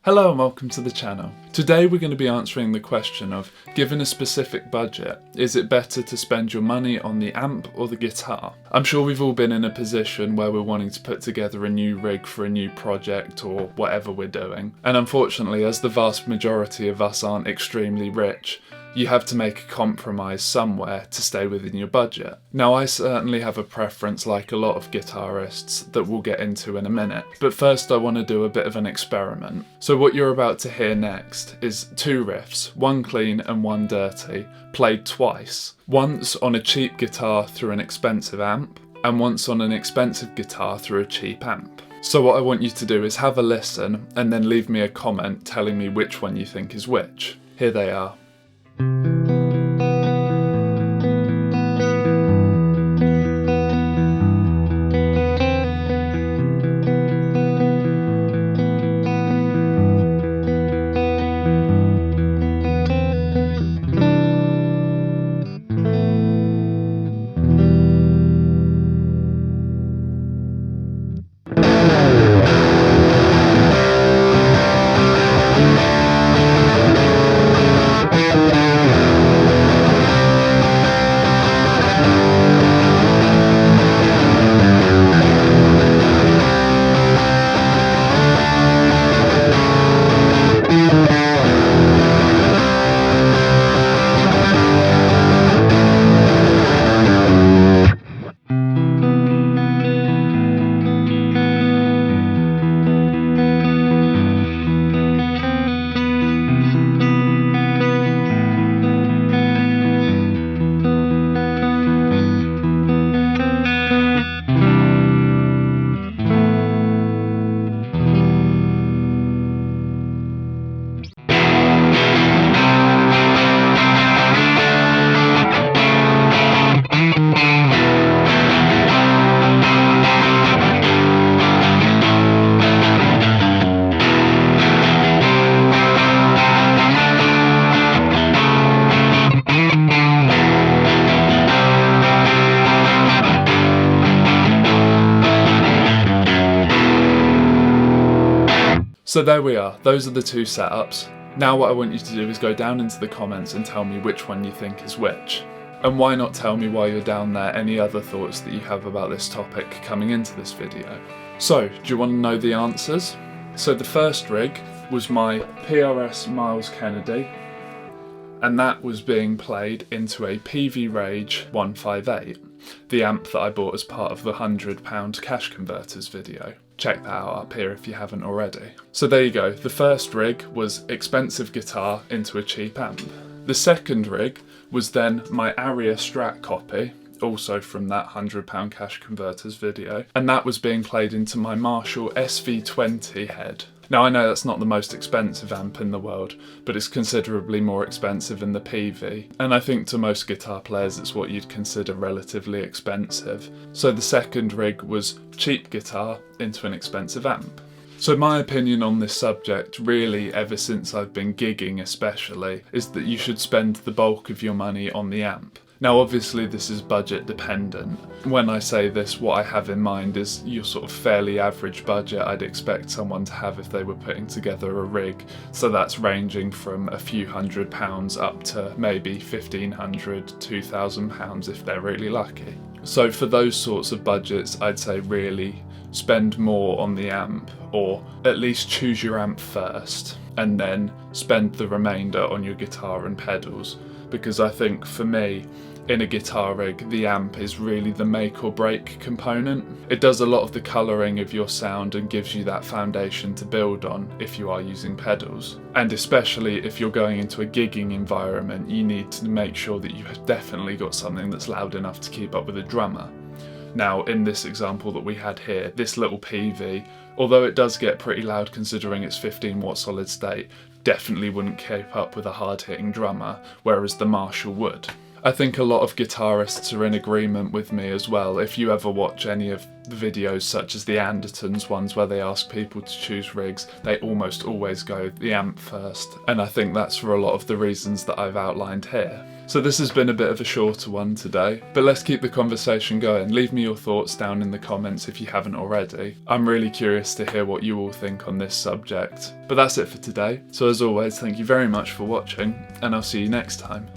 Hello and welcome to the channel. Today we're going to be answering the question of, given a specific budget, is it better to spend your money on the amp or the guitar? I'm sure we've all been in a position where we're wanting to put together a new rig for a new project or whatever we're doing. And unfortunately, as the vast majority of us aren't extremely rich, you have to make a compromise somewhere to stay within your budget. Now, I certainly have a preference, like a lot of guitarists, that we'll get into in a minute. But first I want to do a bit of an experiment. So what you're about to hear next is two riffs, one clean and one dirty, played twice. Once on a cheap guitar through an expensive amp, and once on an expensive guitar through a cheap amp. So what I want you to do is have a listen and then leave me a comment telling me which one you think is which. Here they are. So there we are, those are the two setups. Now what I want you to do is go down into the comments and tell me which one you think is which. And why not tell me while you're down there any other thoughts that you have about this topic coming into this video. So, do you want to know the answers? So the first rig was my PRS Miles Kennedy, and that was being played into a PV Rage 158, the amp that I bought as part of the £100 cash converters video. Check that out up here if you haven't already. So there you go, the first rig was expensive guitar into a cheap amp. The second rig was then my Aria Strat copy, also from that £100 cash converters video, and that was being played into my Marshall SV20 head. Now I know that's not the most expensive amp in the world, but it's considerably more expensive in the PV, and I think to most guitar players it's what you'd consider relatively expensive. So the second rig was cheap guitar into an expensive amp. So my opinion on this subject, really ever since I've been gigging especially, is that you should spend the bulk of your money on the amp. Now obviously this is budget dependent. When I say this, what I have in mind is your sort of fairly average budget I'd expect someone to have if they were putting together a rig. So that's ranging from a few £100 up to maybe £1,500, £2,000 if they're really lucky. So for those sorts of budgets, I'd say really spend more on the amp, or at least choose your amp first, and then spend the remainder on your guitar and pedals. Because I think for me, in a guitar rig, the amp is really the make or break component. It does a lot of the colouring of your sound and gives you that foundation to build on if you are using pedals. And especially if you're going into a gigging environment, you need to make sure that you have definitely got something that's loud enough to keep up with a drummer. Now in this example that we had here, this little PV, although it does get pretty loud considering it's 15 watt solid state, definitely wouldn't keep up with a hard hitting drummer, whereas the Marshall would. I think a lot of guitarists are in agreement with me as well. If you ever watch any of the videos such as the Andertons ones where they ask people to choose rigs, they almost always go the amp first, and I think that's for a lot of the reasons that I've outlined here. So this has been a bit of a shorter one today, but let's keep the conversation going. Leave me your thoughts down in the comments if you haven't already. I'm really curious to hear what you all think on this subject. But that's it for today. So as always, thank you very much for watching, and I'll see you next time.